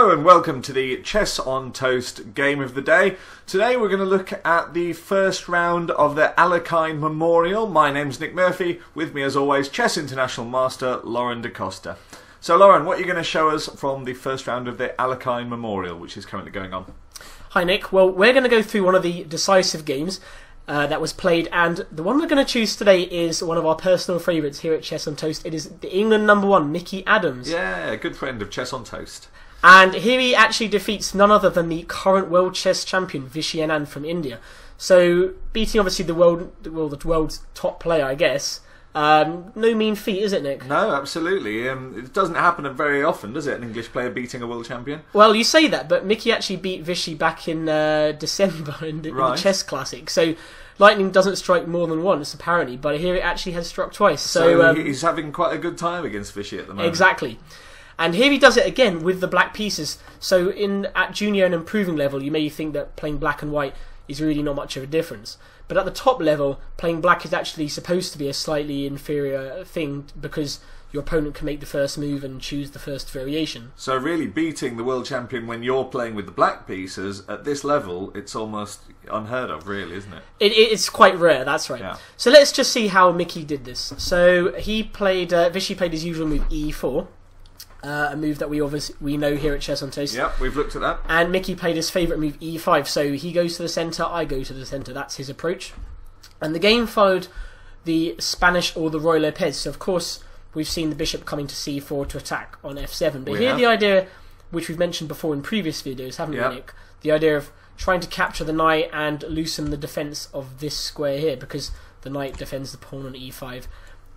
Hello and welcome to the Chess on Toast game of the day. Today we're going to look at the first round of the Alekhine Memorial. My name's Nick Murphy, with me as always Chess International Master Lorin D'Costa. So Lorin, what are you going to show us from the first round of the Alekhine Memorial, which is currently going on? Hi Nick, well we're going to go through one of the decisive games that was played, and the one we're going to choose today is one of our personal favourites here at Chess on Toast. It is the England #1, Mickey Adams. Yeah, good friend of Chess on Toast. And here he actually defeats none other than the current world chess champion, Vishy Anand from India. So, beating obviously the world's top player, I guess. No mean feat, is it, Nick? No, absolutely. It doesn't happen very often, does it, an English player beating a world champion? Well, you say that, but Mickey actually beat Vishy back in December in the Chess Classic. So, lightning doesn't strike more than once, apparently, but here it actually has struck twice. So he's having quite a good time against Vishy at the moment. Exactly. And here he does it again with the black pieces. So at junior and improving level, you may think that playing black and white is really not much of a difference. But at the top level, playing black is actually supposed to be a slightly inferior thing because your opponent can make the first move and choose the first variation. So really beating the world champion when you're playing with the black pieces, at this level, it's almost unheard of, really, isn't it? It's quite rare, that's right. Yeah. So let's just see how Mickey did this. So he played, Vishy played his usual move, e4. A move that we know here at Chess on Toast. Yep, we've looked at that. And Mickey played his favourite move, e5. So he goes to the centre, I go to the centre. That's his approach. And the game followed the Spanish or the Roy Lopez. So of course, we've seen the bishop coming to c4 to attack on f7. But here the idea, which we've mentioned before in previous videos, haven't we, Nick? The idea of trying to capture the knight and loosen the defence of this square here, because the knight defends the pawn on e5.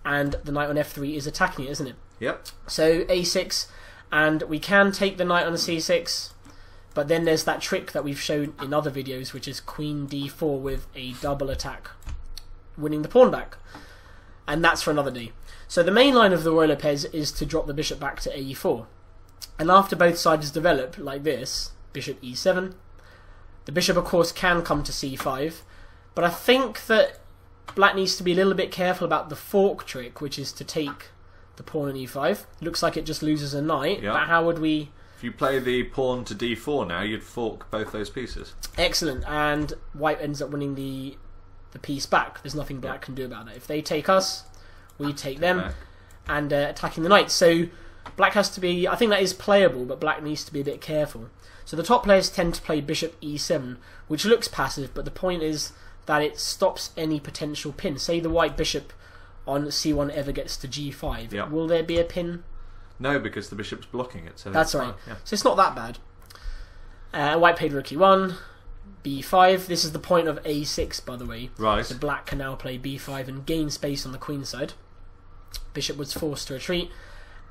And the knight on f3 is attacking it, isn't it? Yep. So a6, and we can take the knight on c6, but then there's that trick that we've shown in other videos, which is queen d4 with a double attack, winning the pawn back. And that's for another day. So the main line of the Roy Lopez is to drop the bishop back to e4. And after both sides develop like this, bishop e7, the bishop of course can come to c5, but I think that black needs to be a little bit careful about the fork trick, which is to take the pawn on e5. Looks like it just loses a knight, but how would we... If you play the pawn to d4 now, you'd fork both those pieces. Excellent, and white ends up winning the piece back. There's nothing black can do about that. If they take us, we take them, back. And attacking the knight. So black has to be... I think that is playable, but black needs to be a bit careful. So the top players tend to play bishop e7, which looks passive, but the point is that it stops any potential pin. Say the white bishop on c1 ever gets to g5. Yep. Will there be a pin? No, because the bishop's blocking it. So that's right. Yeah. So it's not that bad. White played rook e1, b5. This is the point of a6, by the way. Right. So black can now play b5 and gain space on the queen side. Bishop was forced to retreat,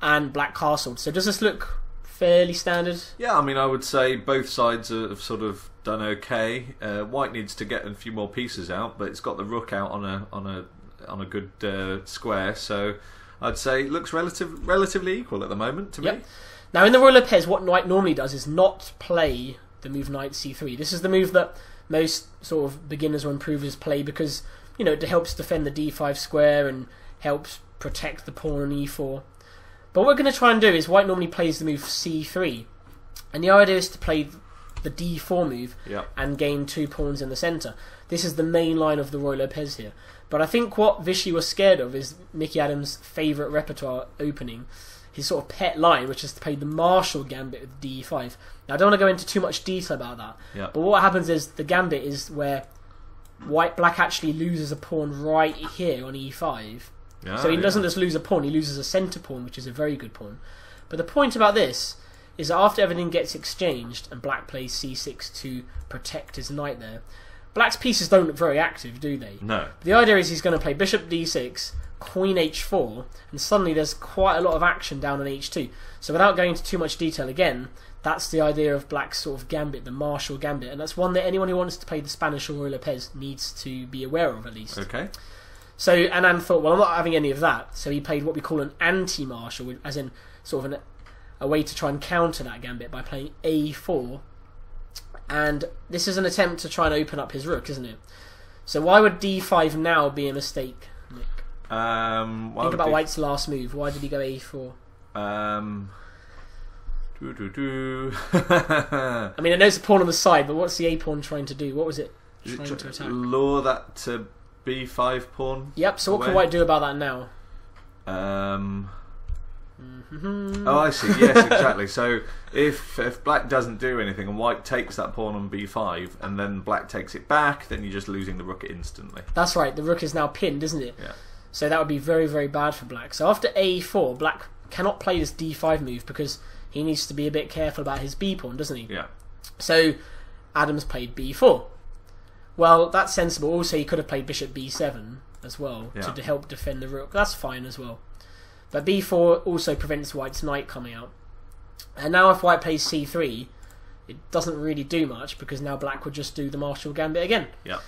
and black castled. So does this look fairly standard? Yeah, I mean, I would say both sides have sort of done okay. White needs to get a few more pieces out, but it's got the rook out on a good square, so I'd say it looks relatively equal at the moment to me. Now in the Roy Lopez, what white normally does is not play the move knight c3. This is the move that most sort of beginners or improvers play because, you know, it helps defend the d5 square and helps protect the pawn on e4. But what we're going to try and do is white normally plays the move c3, and the idea is to play the d4 move and gain 2 pawns in the centre. This is the main line of the Roy Lopez here. But I think what Vishy was scared of is Mickey Adams' favourite repertoire opening, his sort of pet line, which is to play the Marshall Gambit with d5. Now I don't want to go into too much detail about that, but what happens is the gambit is where black actually loses a pawn right here on e5. So he doesn't just lose a pawn, he loses a centre pawn, which is a very good pawn. But the point about this is that after everything gets exchanged and black plays c6 to protect his knight there, black's pieces don't look very active, do they? No. The idea is he's going to play bishop d6, queen h4, and suddenly there's quite a lot of action down on h2. So without going into too much detail again, that's the idea of black's sort of gambit, the Marshall Gambit, and that's one that anyone who wants to play the Spanish or Roy Lopez needs to be aware of at least. Okay. So Anand thought, well, I'm not having any of that, so he played what we call an anti-Marshall, as in sort of a way to try and counter that gambit by playing a4. And this is an attempt to try and open up his rook, isn't it? So why would d5 now be a mistake, Nick? Think about White's last move. Why did he go a4? I mean, I know it's a pawn on the side, but what's the A pawn trying to do? What was it trying to attack? Lure that to B5 pawn. Yep. So what can white do about that now? Oh, I see. Yes, exactly. So if black doesn't do anything and white takes that pawn on b5 and then black takes it back, then you're just losing the rook instantly. That's right. The rook is now pinned, isn't it? Yeah. So that would be very, very bad for black. So after a4, black cannot play this d5 move because he needs to be a bit careful about his b pawn, doesn't he? Yeah. So Adams played b4. Well, that's sensible. Also, he could have played bishop b7 as well to help defend the rook. That's fine as well. But b4 also prevents white's knight coming out. And now if white plays c3, it doesn't really do much because now black would just do the Marshall Gambit again. Yeah.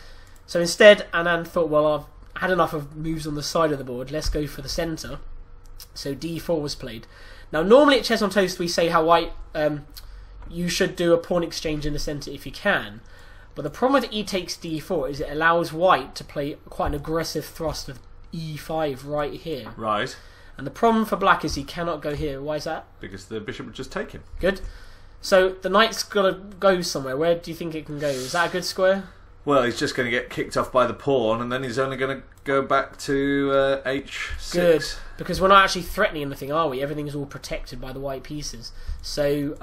So instead, Anand thought, well, I've had enough of moves on the side of the board. Let's go for the centre. So d4 was played. Now, normally at Chess on Toast, we say how white, you should do a pawn exchange in the centre if you can. But the problem with e takes d4 is it allows white to play quite an aggressive thrust with e5 right here. Right. And the problem for black is he cannot go here. Why is that? Because the bishop would just take him. Good. So the knight's got to go somewhere. Where do you think it can go? Is that a good square? Well, he's just going to get kicked off by the pawn, and then he's only going to go back to h6. Good. Because we're not actually threatening anything, are we? Everything's all protected by the white pieces. So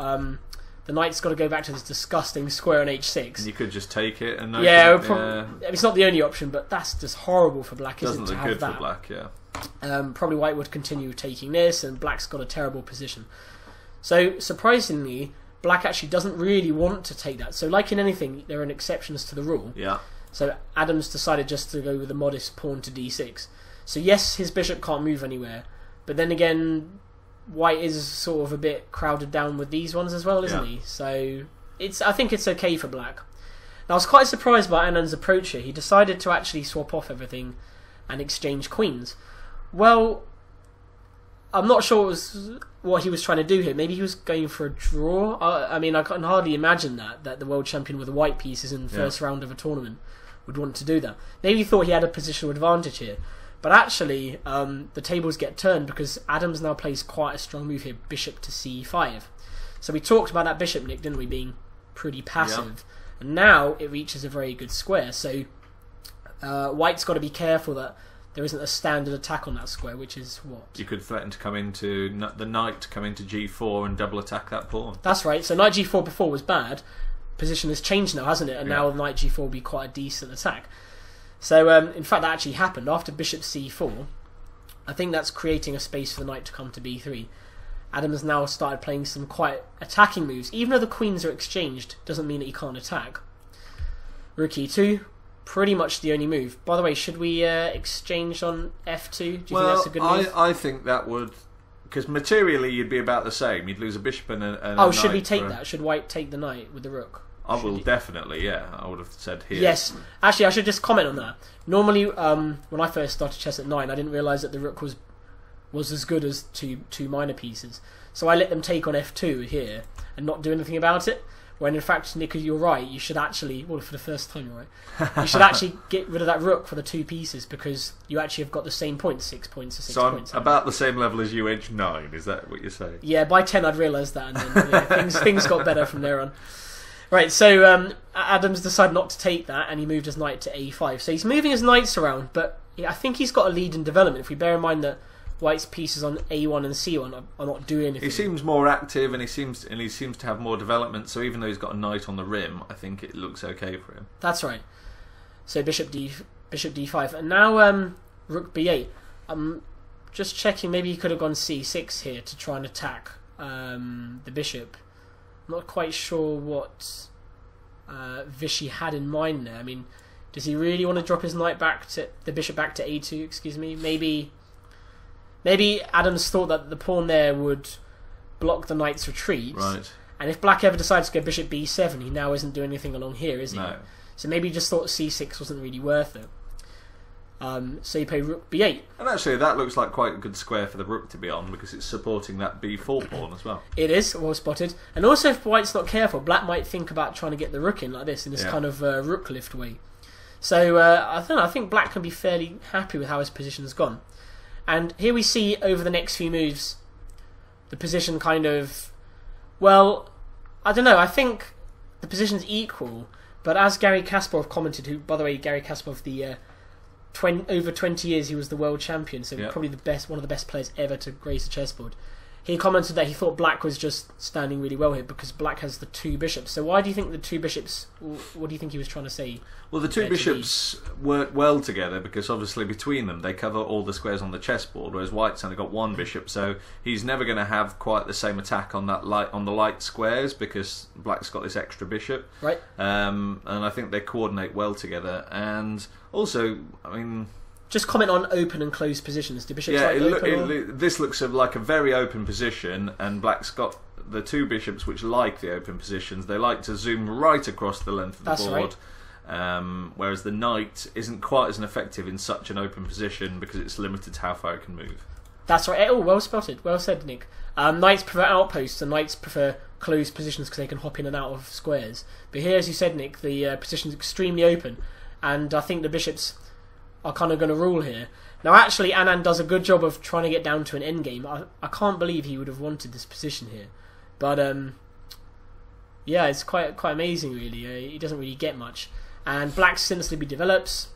the knight's got to go back to this disgusting square on h6. And you could just take it. And it's not the only option, but that's just horrible for black, isn't it? Doesn't look good for black, yeah. Probably white would continue taking this, and black's got a terrible position. So, surprisingly, black actually doesn't really want to take that. So, like in anything, there are exceptions to the rule. Yeah. So, Adams decided just to go with a modest pawn to d6. So, yes, his bishop can't move anywhere, but then again, white is sort of a bit crowded down with these ones as well, isn't he? So, I think it's okay for black. Now, I was quite surprised by Anand's approach here. He decided to actually swap off everything and exchange queens. Well, I'm not sure what he was trying to do here. Maybe he was going for a draw. I mean, I can hardly imagine that the world champion with the white pieces in the first round of a tournament would want to do that. Maybe he thought he had a positional advantage here. But actually, the tables get turned because Adams now plays quite a strong move here, bishop to c5. So we talked about that bishop, Nick, didn't we, being pretty passive. Yeah. And now it reaches a very good square. So white's got to be careful that there isn't a standard attack on that square, which is what? You could threaten to come into the knight to come into g4 and double attack that pawn. That's right. So knight g4 before was bad. Position has changed now, hasn't it? And now knight g4 will be quite a decent attack. So in fact, that actually happened after bishop c4. I think that's creating a space for the knight to come to b3. Adams now started playing some quite attacking moves. Even though the queens are exchanged, doesn't mean that he can't attack. Rook e2. Pretty much the only move. By the way, should we exchange on f2? Do you think that's a good move? I think that would... Because materially you'd be about the same. You'd lose a bishop and a knight. Should we take that? Should white take the knight with the rook? I will definitely, yeah. I would have said here. Yes. Actually, I should just comment on that. Normally, when I first started chess at 9, I didn't realise that the rook was as good as two minor pieces. So I let them take on f2 here and not do anything about it. When in fact, Nick, you're right. You should actually, well, for the first time, you're right. You should actually get rid of that rook for the two pieces because you actually have got the same points, 6 points or 6 points. So I'm about the same level as you, age 9. Is that what you're saying? Yeah, by 10 I'd realised that, and then things got better from there on. Right, so Adams decided not to take that, and he moved his knight to a5. So he's moving his knights around, but I think he's got a lead in development. If we bear in mind that white's pieces on a1 and c1 are not doing anything. He seems more active, and he seems to have more development. So even though he's got a knight on the rim, I think it looks okay for him. That's right. So bishop d5, and now rook b8. I'm just checking. Maybe he could have gone c6 here to try and attack the bishop. I'm not quite sure what Vichy had in mind there. I mean, does he really want to drop his knight back to the bishop back to a2? Excuse me. Maybe Adams thought that the pawn there would block the knight's retreat. Right. And if black ever decides to go bishop b7, he now isn't doing anything along here, is he? No. So maybe he just thought c6 wasn't really worth it. So you play rook b8. And actually, that looks like quite a good square for the rook to be on because it's supporting that b4 pawn as well. It is, well spotted. And also, if white's not careful, black might think about trying to get the rook in like this, in this kind of rook lift way. So I think black can be fairly happy with how his position's gone. And here we see over the next few moves the position kind of Well, I don't know. I think the position's equal, but as Gary Kasparov commented, who, by the way, Gary Kasparov, the over 20 years he was the world champion, so probably one of the best players ever to grace a chessboard. He commented that he thought black was just standing really well here because black has the 2 bishops. So why do you think the 2 bishops... What do you think he was trying to say? Well, the 2 bishops work well together because obviously between them they cover all the squares on the chessboard, whereas white's only got 1 bishop, so he's never going to have quite the same attack on the light squares because black's got this extra bishop. Right. And I think they coordinate well together. And also, I mean... Just comment on open and closed positions. Do bishops like open? This looks like a very open position, and black's got the 2 bishops which like the open positions. They like to zoom right across the length of the board, whereas the knight isn't quite as effective in such an open position because it's limited to how far it can move. That's right. Oh, well spotted. Well said, Nick. Knights prefer outposts, and knights prefer closed positions because they can hop in and out of squares. But here, as you said, Nick, the position's extremely open, and I think the bishops are kind of going to rule here. Now, actually, Anand does a good job of trying to get down to an endgame. I can't believe he would have wanted this position here. But, yeah, it's quite amazing, really. He doesn't really get much. And black sensibly develops,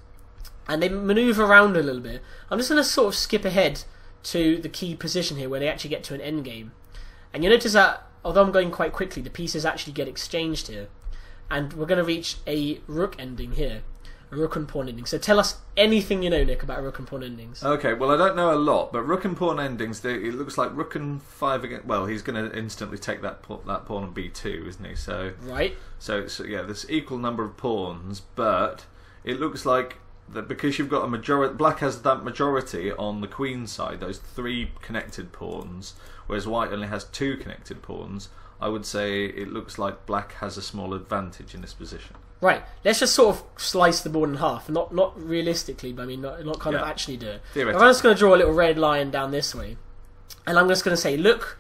and they manoeuvre around a little bit. I'm just going to sort of skip ahead to the key position here, where they actually get to an endgame. And you notice that, although I'm going quite quickly, the pieces actually get exchanged here. And we're going to reach a rook ending here. A rook and pawn ending. So tell us anything you know, Nick, about rook and pawn endings. Okay, well, I don't know a lot, but rook and pawn endings, it looks like rook and 5 again. Well, he's going to instantly take that pawn on b2, isn't he? So right. So yeah, there's equal number of pawns, but it looks like that because you've got a majority, black has that majority on the queen side, those 3 connected pawns, whereas white only has 2 connected pawns. I would say it looks like black has a small advantage in this position. Right, let's just sort of slice the board in half. Not realistically, but I mean, not kind of actually do it. I'm just going to draw a little red line down this way. And I'm just going to say, look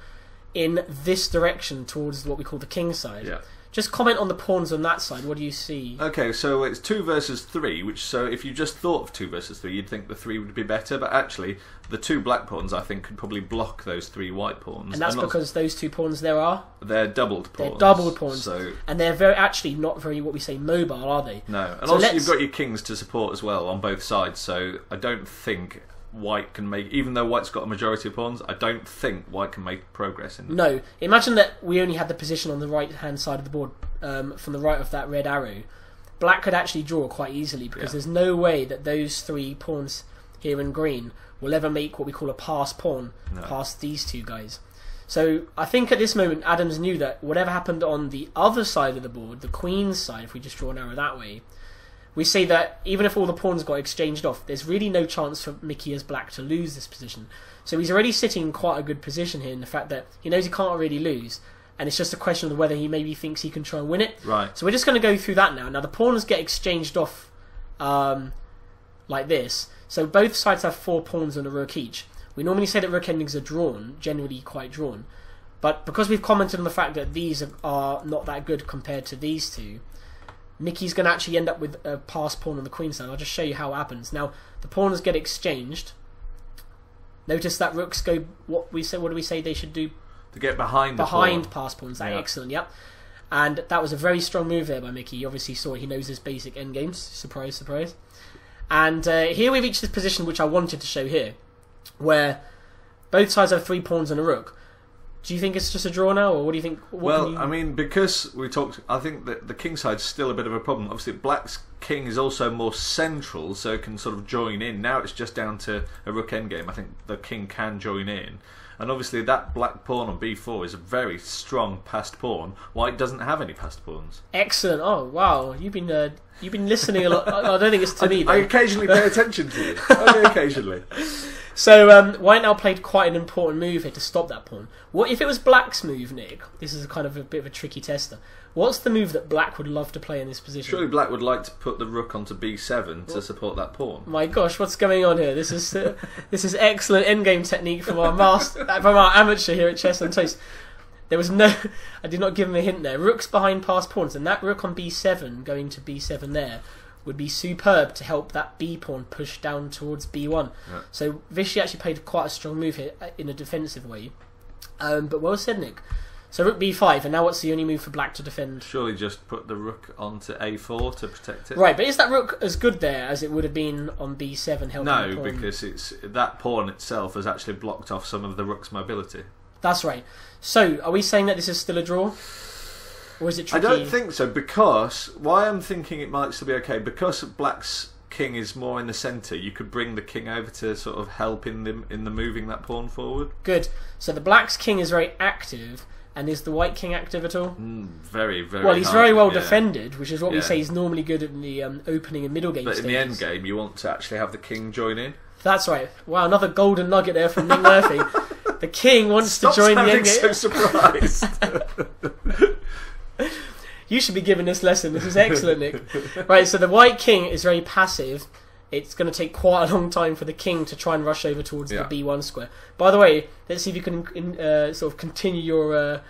in this direction towards what we call the king side. Yeah. Just comment on the pawns on that side. What do you see? Okay, so it's 2 versus 3, so if you just thought of 2 versus 3, you'd think the 3 would be better, but actually, the 2 black pawns, I think, could probably block those 3 white pawns. And that's because those 2 pawns there are? They're doubled pawns. They're doubled pawns. So... And they're actually not very, what we say, mobile, are they? No. And so also you've got your kings to support as well on both sides, so I don't think white can make, even though white's got a majority of pawns, I don't think white can make progress in them. No. Imagine that we only had the position on the right hand side of the board from the right of that red arrow. Black could actually draw quite easily because there's no way that those 3 pawns here in green will ever make what we call a pass pawn past these 2 guys. So I think at this moment Adams knew that whatever happened on the other side of the board, the queen's side, if we just draw an arrow that way, we see that even if all the pawns got exchanged off, there's really no chance for Mickey as black to lose this position. So he's already sitting in quite a good position here in the fact that he knows he can't really lose, and it's just a question of whether he maybe thinks he can try and win it. Right. So we're just going to go through that now. Now the pawns get exchanged off like this. So both sides have 4 pawns and a rook each. We normally say that rook endings are drawn, generally quite drawn. But because we've commented on the fact that these are not that good compared to these 2, Mickey's going to actually end up with a pass pawn on the queen side. I'll just show you how it happens. Now, the pawns get exchanged. Notice that rooks go... What do we say they should do? To get behind the Behind pass pawns. Excellent, yep. And that was a very strong move there by Mickey. He obviously saw he knows his basic endgames. Surprise, surprise. And here we reach this position which I wanted to show here, where both sides have 3 pawns and a rook. Do you think it's just a draw now, or what do you think? I mean, because we talked, I think that the king side's still a bit of a problem. Obviously, black's king is also more central, so it can sort of join in. Now it's just down to a rook endgame. I think the king can join in. And obviously that black pawn on b4 is a very strong passed pawn. White doesn't have any passed pawns. Excellent. Oh, wow. You've been listening a lot. I don't think it's to me, though. I occasionally pay attention to you. Only occasionally. So white now played quite an important move here to stop that pawn. What if it was black's move, Nick? This is kind of a bit of a tricky tester. What's the move that black would love to play in this position? Surely black would like to put the rook onto b7 to support that pawn. My gosh, what's going on here? This is excellent endgame technique from our amateur here at Chess on Toast. There was no... I did not give him a hint there. Rook's behind passed pawns, and that rook on b7 going to b7 there would be superb to help that b pawn push down towards b1. Yeah. So Vishy actually played quite a strong move here in a defensive way. But well said, Nick. So rook b5, and now what's the only move for black to defend? Surely just put the rook onto a4 to protect it. Right, but is that rook as good there as it would have been on b7 helping the No, pawn? because that pawn itself has actually blocked off some of the rook's mobility. That's right. So, are we saying that this is still a draw? Or is it tricky? I don't think so, because why I'm thinking it might still be okay, because black's king is more in the centre, you could bring the king over to sort of help in the moving that pawn forward. Good. So the black's king is very active, and is the white king active at all? Very, very well, he's hard, very well yeah. defended, which is what we Yeah. say is normally good in the opening and middle game But stages. in the end game, you want to actually have the king join in. That's right. Wow, another golden nugget there from Nick Murphy. The king wants to join the end game. Stop sounding so surprised. You should be giving this lesson. This is excellent, Nick. Right, so the white king is very passive. It's going to take quite a long time for the king to try and rush over towards the b1 square. By the way, let's see if you can sort of continue your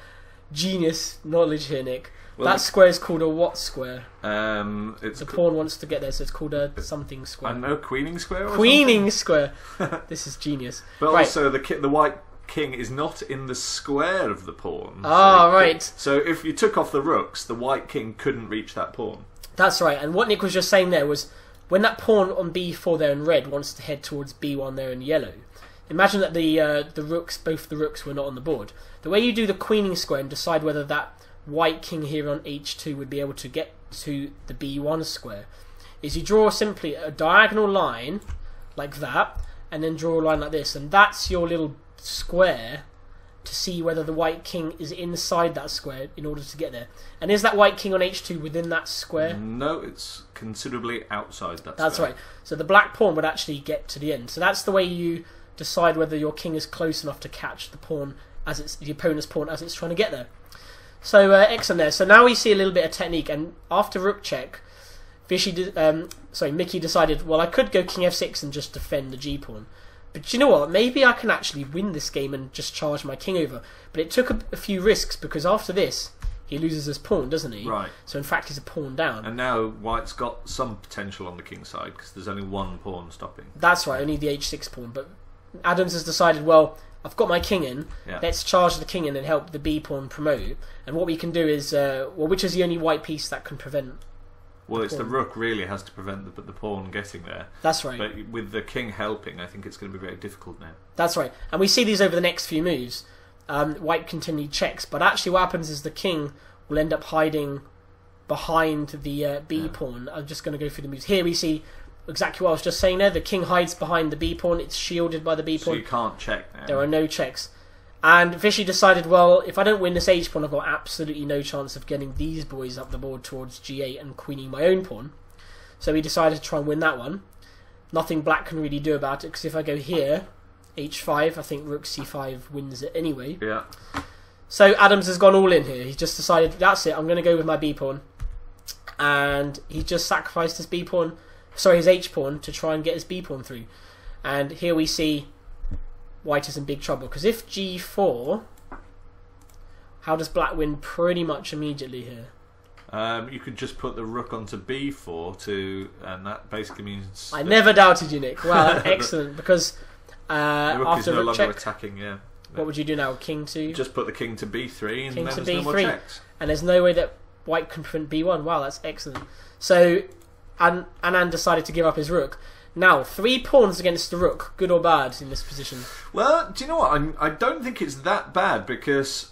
genius knowledge here, Nick. Well, that square is called a what square? The pawn wants to get there, so it's called a something square. I know, queening square. Or queening something? square. This is genius. But right. also, the white king is not in the square of the pawn. Ah, right. So if you took off the rooks, the white king couldn't reach that pawn. That's right. And what Nick was just saying there was, when that pawn on b4 there in red wants to head towards b1 there in yellow, imagine that the rooks, both the rooks, were not on the board. The way you do the queening square and decide whether that white king here on h2 would be able to get to the b1 square is you draw simply a diagonal line like that, and then draw a line like this, and that's your little square to see whether the white king is inside that square in order to get there. And is that white king on h2 within that square? No, it's considerably outside that That's square. right. So the black pawn would actually get to the end. So that's the way you decide whether your king is close enough to catch the pawn as it's the opponent's pawn as it's trying to get there. So excellent there. So now we see a little bit of technique, and after rook check, Mickey decided, well, I could go king f6 and just defend the g pawn. But you know what? Maybe I can actually win this game and just charge my king over. But it took a few risks, because after this, he loses his pawn, doesn't he? Right. So in fact, he's a pawn down. And now white's got some potential on the king side, because there's only one pawn stopping. That's right, only the h6 pawn. But Adams has decided, well, I've got my king in, let's charge the king in and help the b pawn promote. And what we can do is, which is the only white piece that can prevent... Well, it's the rook really has to prevent the pawn getting there. That's right. But with the king helping, I think it's going to be very difficult now. That's right. And we see these over the next few moves. White continued checks, but actually what happens is the king will end up hiding behind the b pawn. I'm just going to go through the moves. Here we see exactly what I was just saying there. The king hides behind the b pawn. It's shielded by the b pawn. So you can't check now. There are no checks. And Vishy decided, well, if I don't win this h pawn, I've got absolutely no chance of getting these boys up the board towards g8 and queening my own pawn. So he decided to try and win that one. Nothing black can really do about it, because if I go here, h5, I think rook c5 wins it anyway. Yeah. So Adams has gone all in here. He's just decided, that's it, I'm going to go with my b pawn. And he just sacrificed his his h pawn to try and get his b pawn through. And here we see white is in big trouble, because if g4, how does black win? Pretty much immediately here. You could just put the rook onto b4 and that basically means... I never doubted you, Nick. Well, excellent, because the rook after is no rook longer check, attacking, yeah. what would you do now? King to... Just put the king to b3 and king then to there's no more b3. checks. And there's no way that white can prevent b1. Wow, that's excellent. So Anand decided to give up his rook. Now, 3 pawns against the rook, good or bad in this position? Well, do you know what? I don't think it's that bad, because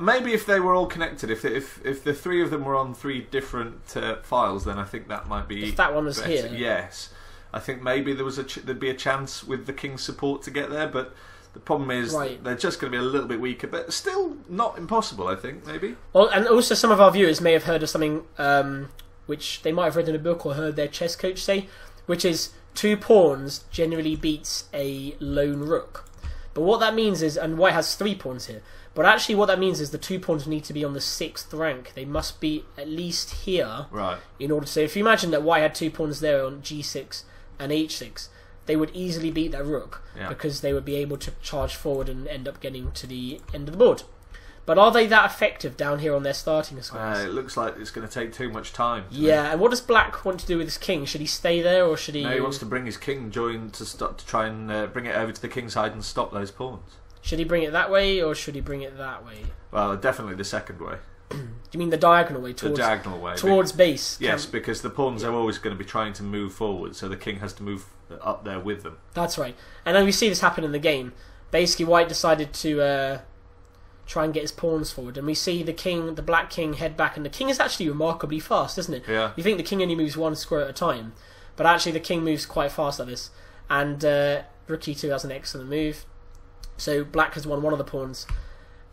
maybe if they were all connected, if the 3 of them were on 3 different files, then I think that might be... If that one was better. here? Yes. I think maybe there'd be a chance with the king's support to get there, but the problem is they're just going to be a little bit weaker, but still not impossible, I think, maybe. Well, and also some of our viewers may have heard of something which they might have read in a book or heard their chess coach say, which is 2 pawns generally beats a lone rook. But what that means is, and white has 3 pawns here, but actually what that means is the 2 pawns need to be on the 6th rank. They must be at least here, right, in order to... So if you imagine that white had 2 pawns there on g6 and h6, they would easily beat that rook, because they would be able to charge forward and end up getting to the end of the board. But are they that effective down here on their starting squares? It looks like it's going to take too much time. Yeah, and what does black want to do with his king? Should he stay there, or should he... No, he wants to bring his king to try and bring it over to the king side and stop those pawns. Should he bring it that way, or should he bring it that way? Well, definitely the second way. Do you mean the diagonal way? The diagonal way. Towards base? Yes, because the pawns are always going to be trying to move forward, so the king has to move up there with them. That's right. And then we see this happen in the game. Basically, white decided to try and get his pawns forward, and we see the black king head back, and the king is actually remarkably fast, isn't it? Yeah. You think the king only moves one square at a time, but actually the king moves quite fast like this. And rook e2 has an excellent move. So black has won one of the pawns,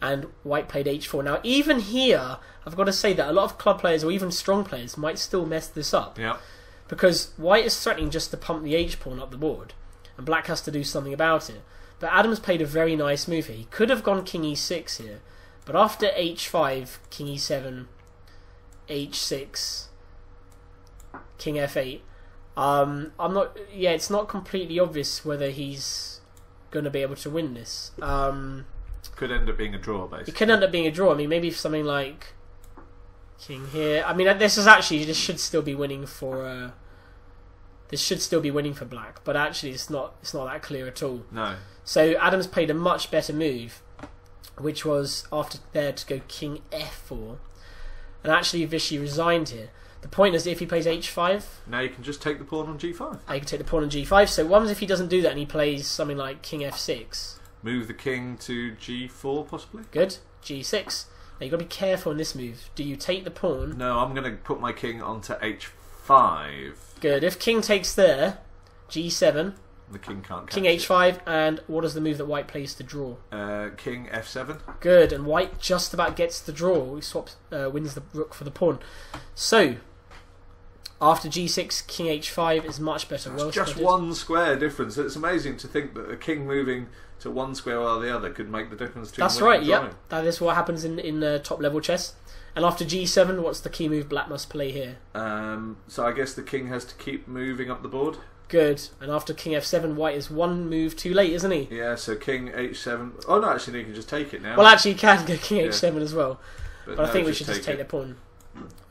and white played h4. Now, even here, I've got to say that a lot of club players, or even strong players, might still mess this up. Yeah. Because white is threatening just to pump the h-pawn up the board, and black has to do something about it. But Adams played a very nice move here. He could have gone king e6 here, but after h5, king e7, h6, king f8, it's not completely obvious whether he's going to be able to win this. Could end up being a draw, basically. It could end up being a draw. I mean, maybe something like king here. I mean, this should still be winning for. This should still be winning for black, but actually, it's not that clear at all. No. So Adams played a much better move, which was after there to go king f4, and actually Vichy resigned here. The point is, if he plays h5, now you can just take the pawn on g5. You can take the pawn on g5. So what happens if he doesn't do that and he plays something like king f6? Move the king to g4, possibly. Good. g6. Now you've got to be careful in this move. Do you take the pawn? No, I'm going to put my king onto h5. Good. If king takes there, g7. The king can't catch King h5, and what is the move that white plays to draw? King f7. Good, and white just about gets the draw. He swaps, wins the rook for the pawn. So, after g6, king h5 is much better. It's just one square difference. It's amazing to think that a king moving to one square while the other could make the difference between. That's right. Yep, that is what happens in top level chess. And after g7, what's the key move black must play here? So I guess the king has to keep moving up the board. Good. And after king f7, white is one move too late, isn't he? Yeah, so king h7. Oh, no, actually, you can just take it now. Well, actually, you can go king h7 as well. But no, I think we should just take the pawn.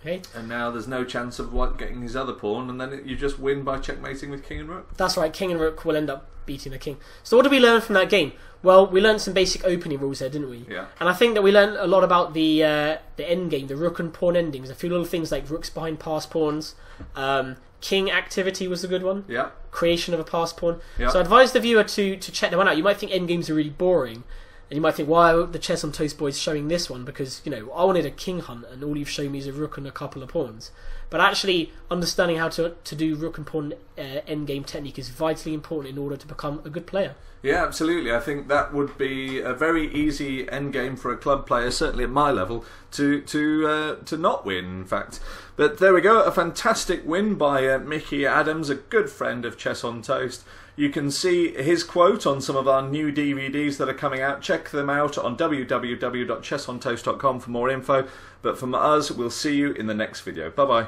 Okay. And now there's no chance of white getting his other pawn, and then you just win by checkmating with king and rook. That's right, king and rook will end up beating the king. So what did we learn from that game? Well, we learned some basic opening rules there, didn't we? Yeah. And I think that we learned a lot about the end game, the rook and pawn endings. A few little things like rooks behind passed pawns. King activity was a good one. Yeah. Creation of a passed pawn. Yeah. So I advise the viewer to check that one out. You might think endgames are really boring. And you might think, why are the Chess on Toast boys showing this one? Because, I wanted a king hunt and all you've shown me is a rook and a couple of pawns. But actually, understanding how to do rook and pawn endgame technique is vitally important in order to become a good player. Yeah, absolutely. I think that would be a very easy endgame for a club player, certainly at my level, to not win, in fact. But there we go, a fantastic win by Mickey Adams, a good friend of Chess on Toast. You can see his quote on some of our new DVDs that are coming out. Check them out on www.chessontoast.com for more info. But from us, we'll see you in the next video. Bye-bye.